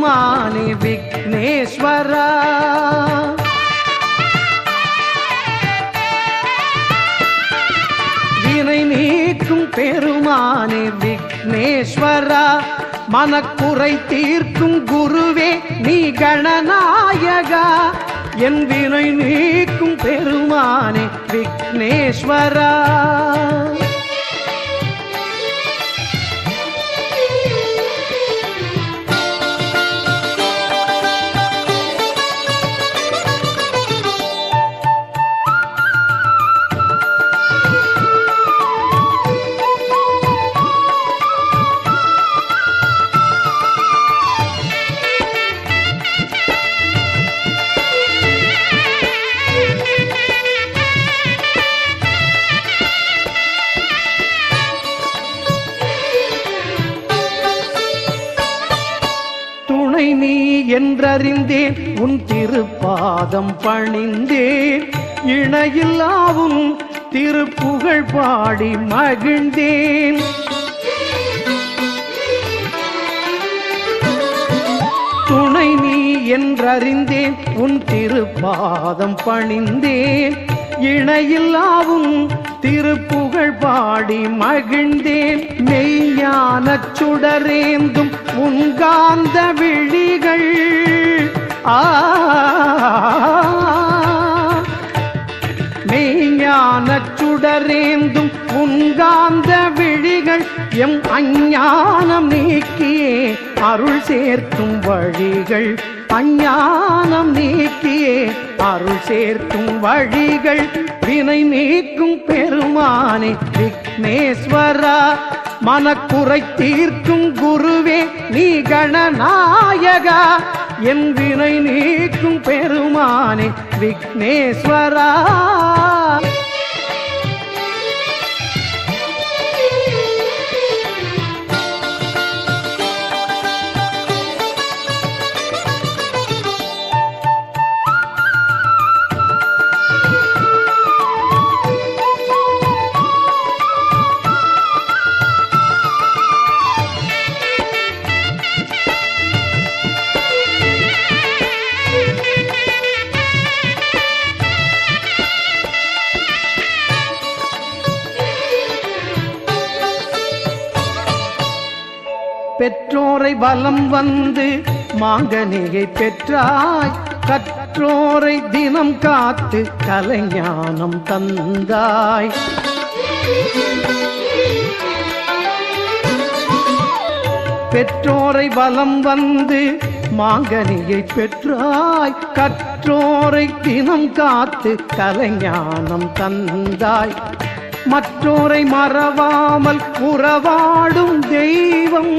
பெருமானே விக்னேஸ்வரா. வினை நீக்கும் பெருமானே விக்னேஸ்வரா. மனக்குறை தீர்க்கும் குருவே நீ கணநாயகா. என் வினை நீக்கும் பெருமானே விக்னேஸ்வரா. நீ என்றறிந்தேன் உன் திருப்பாதம் பணிந்தேன். இணையில்லாவும் திருப்புகழ் பாடி மகிழ்ந்தேன். துணை நீ என்றறிந்தேன் உன் திருப்பாதம் பணிந்தேன். இணையில்லாவும் திருப்புகழ் பாடி மகிழ்ந்தேன். மெய்ஞான சுடரேந்தும் உன்காந்த விழிகள் மெய்ஞான சுடரேந்தும் உன்காந்த விழிகள் எம் அஞ்ஞானம் நீக்கியே அருள் சேர்க்கும் வழிகள். அஞ்ஞானம் நீக்கியே அருள் சேர்க்கும் வழிகள். வினை நீக்கும் பெருமானே விக்னேஸ்வரா. மனக்குறை தீர்க்கும் குருவே நீ கணநாயகா. என் வினை நீக்கும் பெருமானே விக்னேஸ்வரா. பெற்றோரை வலம் வந்து மாங்கனியை பெற்றாய். கற்றோரை தினம் காத்து கலைஞானம் தந்தாய். பெற்றோரை வலம் வந்து மாங்கனியை பெற்றாய். கற்றோரை தினம் காத்து கலைஞானம் தந்தாய். மற்றோரை மறவாமல் உறவாடும் தெய்வம்.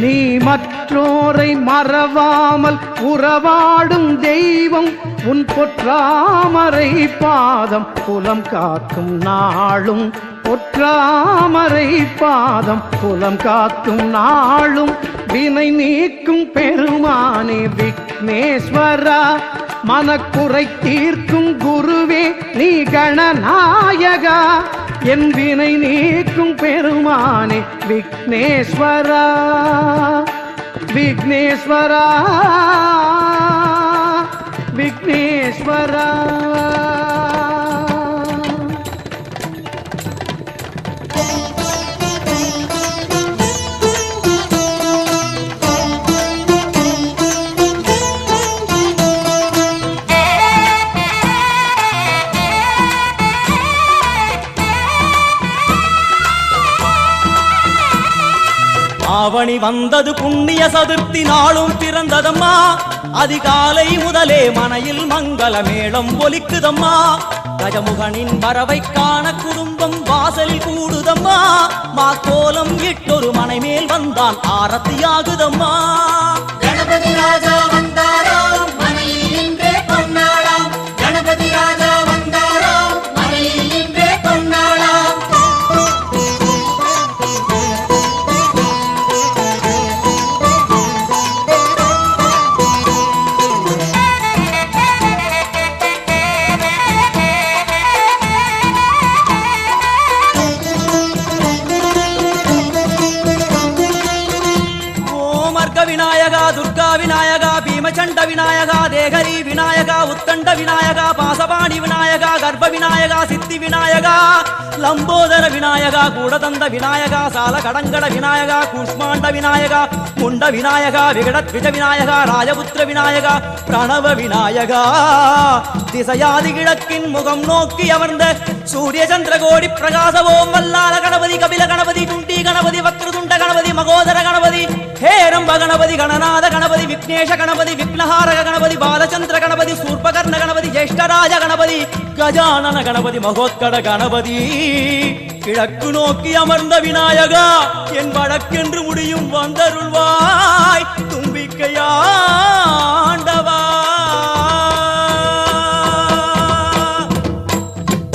நீ மற்றோரை மறவாமல் உறவாடும் தெய்வம். உன் பொற்றாமரை பாதம் புலம் காக்கும் நாளும். பொற்றாமரை பாதம் புலம் காக்கும் நாளும். வினை நீக்கும் பெருமானே விக்னேஸ்வரா. மனக்குறை தீர்க்கும் குருவே நீ கணநாயகா. என் வினை நீக்கும் பெருமானே விக்னேஸ்வரா. விக்னேஸ்வரா விக்னேஸ்வரா. ஆவணி வந்தது புண்ணிய சதுர்த்தி நாளும் பிறந்ததம்மா. அதிகாலை முதலே மனையில் மங்கள மேளம் ஒலிக்குதம்மா. கஜமுகனின் வரவை காண குடும்பம் வாசலில் கூடுதம்மா. மாக்கோலம் இட்டொரு மனை மேல் வந்தான் ஆரத்தியாகுதம்மா. கணபதி ராஜா வந்தாராம் மனையில் நின்றே பொன்னாளாம். கணபதி ராஜா வந்தாராம் மனையில் நின்றே பொன்னாளாம். பிரச்சண்ட விநாயகா தேகரி விநாயகா உத்தண்ட விநாயகா பாசபாணி விநாயகா கர்ப்ப விநாயகா சித்தி விநாயகா லம்போதர விநாயகா கூடதந்த விநாயகா சால கடங்கட விநாயகா கூஷ்மாண்ட விநாயகா முண்ட விநாயகா விகடத்விஜ விநாயகா ராஜபுத்திர விநாயகா பிரணவ விநாயகா திசையாதி கிழக்கின் முகம் நோக்கி அமர்ந்த சூரிய சந்திர கோடி பிரகாச ஓம் வல்லால கணபதி கபில கணபதி குண்டி கணபதி வக்ரதுண்ட கணபதி மகோதர கணபதி ஹேரம்ப கணபதி கணநாத கணபதி விக்னேஷ கணபதி விக்னஹாரக கணபதி பாலச்சந்திர கணபதி சூர்பகர்ண கணபதி ஜேஷ்டராஜ கணபதி கஜானன கணபதி மகோத்கட கணபதி கிழக்கு நோக்கி அமர்ந்த விநாயகா என் வழக்கென்று முடியும் வந்தருள்வாய் தும்பிக்கையாண்டவா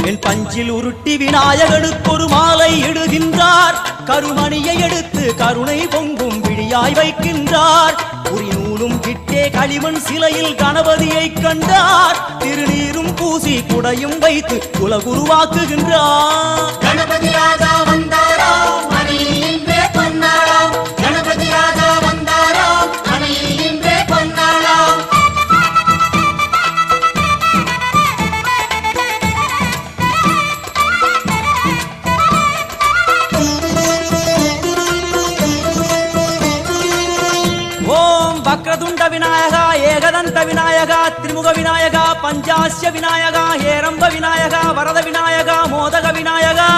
என் பஞ்சில் உருட்டி விநாயகனுக்கு ஒரு மாலை இடுகின்றார் கருமணியை எடுத்து கருணை பொங்கும் விழியாய் வைக்கின்றார் குறிநூலும் கிட்டே களிமண் சிலையில் கணபதியை கண்டார் திருநீரும் பூசி குடையும் வைத்து குலகுருவாக்குகின்றார் கணபதி ராஜா வந்தாரோ மனையில் இன்றே பொன்னாளாம் கணபதி ராஜா வந்தாரோ மனையில் இன்றே பொன்னாளாம் வக்ரதுண்ட விநாயகா ஏகதந்த விநாயகா திரிமுக விநாயகா பஞ்சாஸ்ய விநாயகா ஹேரம்ப விநாயகா வரத விநாயகா மோதக விநாயகா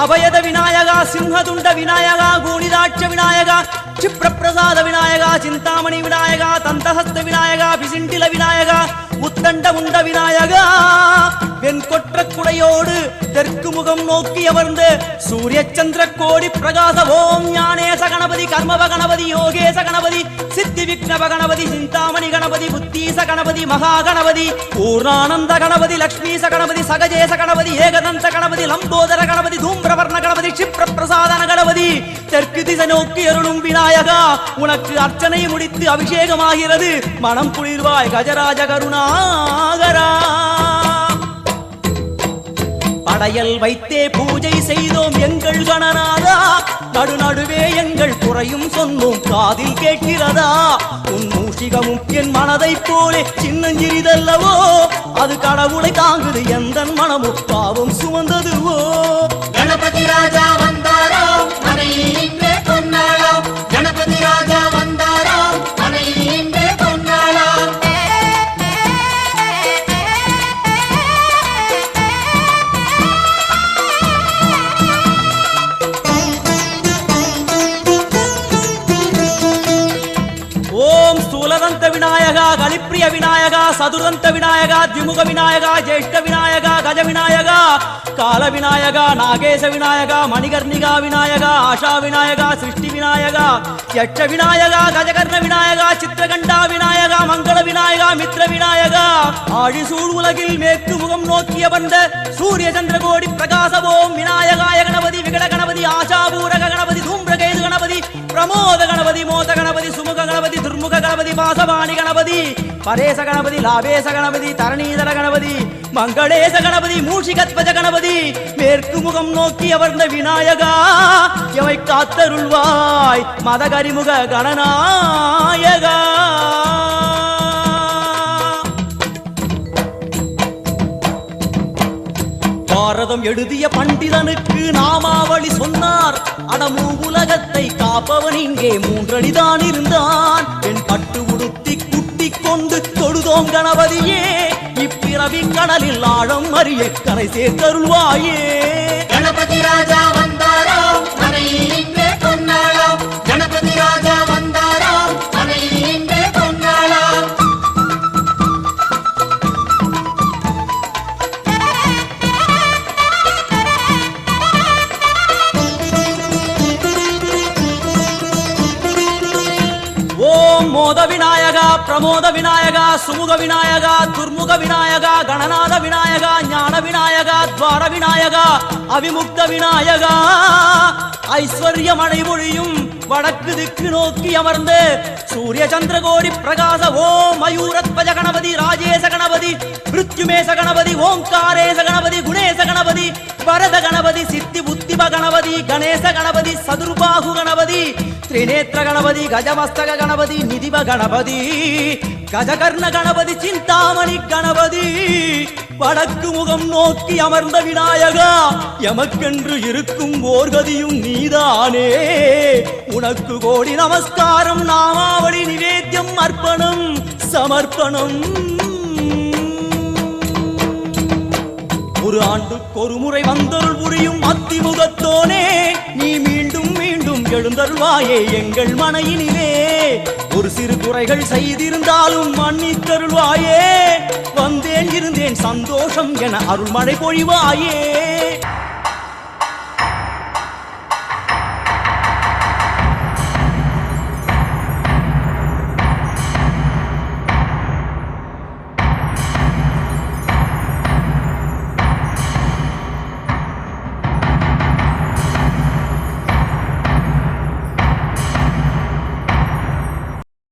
அபயத விநாயகா சிம்ஹதுண்ட விநாயகா கூணிதாட்ச விநாயகா क्षिप्रप्रसाद विनायका चिंतामणि विनायका तंतहस्त विनायका पिसिंडिल विनायका உத்தண்ட உண்ட விநாயகா வெண்கொற்ற குடையோடு தெற்கு முகம் நோக்கி அமர்ந்து சூரிய சந்திர கோடி பிரகாச ஓம் ஞானேச கணபதி கர்மவ கணபதி யோகேச கணபதி சித்தி விக்னவ கணபதி சிந்தாமணி கணபதி புத்தீச கணபதி மகா கணபதி பூர்ணானந்த கணபதி லக்ஷ்மீச கணபதி சகஜேச கணபதி ஏகதந்த கணபதி லம்போதர கணபதி தூம்பிரவர்ண கணபதி क्षिप्र பிரசாதன கணபதி தெற்கு திசை நோக்கி அருளும் விநாயகா உனக்கு அர்ச்சனை முடித்து அபிஷேகமாகிறது மனம் குளிர்வாய் கஜராஜ கருணாகரா படையல் வைத்தே பூஜை செய்தோம் எங்கள் கணநாதா நடுநடுவே எங்கள் குறையும் சொன்னோம் காதில் கேட்கிறதா உன் மூஷிகமும் என் மனதை போலே சின்னஞ்சிறிதல்லவோ அது கடவுளை தாங்குது எந்த மனமும் பாவம் சுமந்ததுவோ கணபதி ராஜா வந்தாரோ மனையில் இன்றே பொன்னாளாம் கணபதி ராஜா வந்தாரோ மனையில் இன்றே பொன்னாளாம் ஓம் ஸ்தூலதந்த விநாயகா கலிப்பிரிய விநாயகா சதுரந்த விநாயகா திமுக விநாயகா ஜேஷ்ட விநாயகா கஜ விநாயகா கால விநாயகா நாகேச விநாயகா மணிகர்ணிகா விநாயகா ஆஷா விநாயகா சிருஷ்டி விநாயகா யட்ச விநாயகா கஜகர்ண விநாயகா சித்திரகண்டா விநாயகா மங்கள விநாயகா மித்ர விநாயகா ஆழிசூழ் உலகில் மேற்கு முகம் நோக்கிய வந்த சூரிய சந்திர கோடி பிரகாச ஓம் விநாயகாய கணபதி விகட கணபதி ஆஷாபூரக கணபதி தூம்பிரகேது கணபதி பிரமோத கணபதி மோத கணபதி சுமுக கணபதி துர்முக கணபதி பாசபாணி கணபதி பரேச கணபதி லாபேச கணபதி தரணீதர கணபதி மங்களேச கணபதி மூஷிகத்வஜ கணபதி மேற்கு முகம் நோக்கி அமர்ந்த விநாயகா எவை காத்தருள்வாய் மதகரிமுக கணநாயகா பாரதம் எழுதிய பண்டிதனுக்கு நாமாவளி சொன்னார் அடமூ உலகத்தை காப்பவன் இங்கே மூன்றடிதான் இருந்தான் என் பட்டு உடுத்தி குட்டி கொண்டு தொழுதோம் கணபதியே இப்பிறவி கடலில் ஆழம் அறிய கரை சேர்த்தருள்வாயே கணபதி ராஜா வந்தாரோ மனையில் இன்றே பொன்னாளாம் கணபதி ராஜா வந்தாரோ மனையில் இன்றே பொன்னாளாம் ஓம் மோத விநாயகா பிரமோத விநாயகா சுமுக விநாயகா துர்முக விநாயகா கணநாத விநாயகா ஞான விநாயகா துவார விநாயகா அவிமுக்த விநாயகா ஐஸ்வர்ய மழை பொழியும் வடக்கு திக்கு நோக்கி அமர்ந்து சூரிய சந்திரகோடி பிரகாச ஓம் மயூரத்வஜ கணபதி ராஜேச கணபதி மிருத்யுமேச கணபதி ஓங்காரேச கணபதி குணேச கணபதி வரத கணபதி சித்தி புத்திப கணபதி கணேச கணபதி சதுர்பாகு கணபதி திரிநேத்திர கணபதி கஜமஸ்தக கணபதி நிதிப கணபதி கஜகர்ண கணபதி சிந்தாமணி கணபதி வடக்கு முகம் நோக்கி அமர்ந்த விநாயகா எமக்கென்று இருக்கும் ஓர்கதியும் நீதானே உனக்கு கோடி நமஸ்காரம் நாமாவளி நிவேத்தியம் அர்ப்பணம் சமர்ப்பணம் ஒரு ஆண்டுக்கு ஒரு முறை வந்தருள் புரியும் அத்திமுகத்தோனே நீ மீண்டும் மீண்டும் எழுந்தருள்வாயே எங்கள் மனையினிலே ஒரு சிறு குறைகள் செய்திருந்தாலும் மன்னித்தருள்வாயே வந்தேன் இருந்தேன் சந்தோஷம் என அருள்மழை பொழிவாயே